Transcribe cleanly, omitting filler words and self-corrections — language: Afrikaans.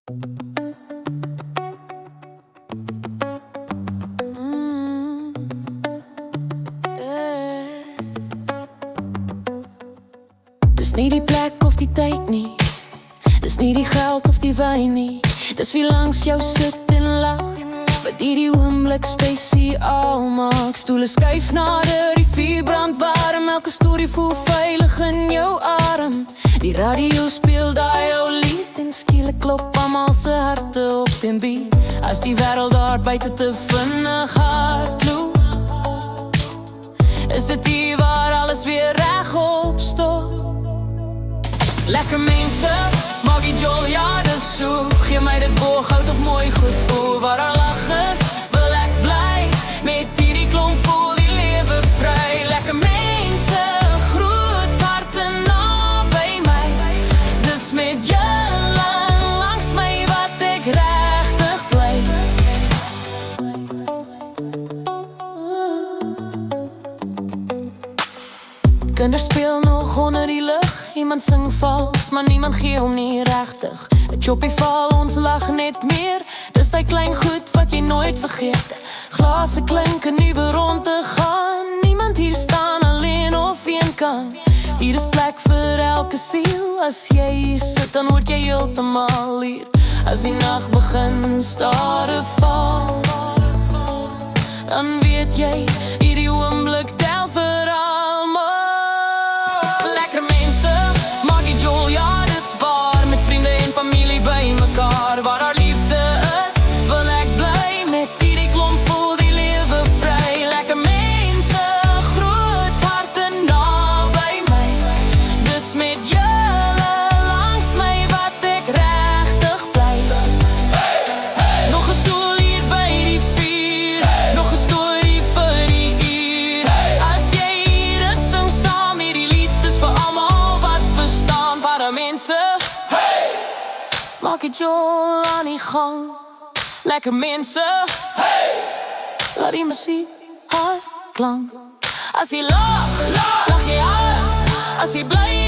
Dis nie die plek of die tyd nie, dis nie die geld of die wyn nie, dis wie langs jou sit en lag, wat die oomblik spesiaal maak. Stoele skuif nader, die vuur brand warm, elke storie voel veilig in jou arm. Die radio speel daai ou lied en skielik klop almal se harte op en beat, as die wêreld daar buite te vinnig hardloop. Is dit hier waar alles weer regop stop? Lekker mense, Maggie Joel, ja dis so. Gee my dit booghout of mooi goed, o waar haar lach is, wil ek bly. Met hierdie klomp voel die lewe vry. Lekker mense, groot harte naby my, dis met julle langs my wat ek regtig bly. Kinders speel nog onder die lig, iemand sing vals, maar niemand gee hom nie regtig. 'n Choppie val, ons lag net meer, dis die klein goed wat jy nooit vergeet. Glase klink en nuwe rond te gaan, niemand hier staan alleen of eenkant. Hier is plek vir elke siel, as jy hier sit dan word jy heeltemal hier. As die nag begin stare val, dan weet jy, hierdie oomblik tel vir almal. Lekker mense, Maggie Joel, ja dis waar, met vriende en familie by mekaar. Waar haar liefde is, wil ek bly, met hierdie klomp voel die lewe vry. Lekker mense, groot harte naby my, dis met julle langs my wat ek regtig bly. Nog 'n stoel hier by die vuur, nog 'n storie vir die uur. As jy hier is, sing saam hierdie lied is vir almal wat verstaan. Waar mense, Maggie Joel aan die gang. Lekker mense, laat die musiek hard klank. As jy lag, lag jy hard. As jy bly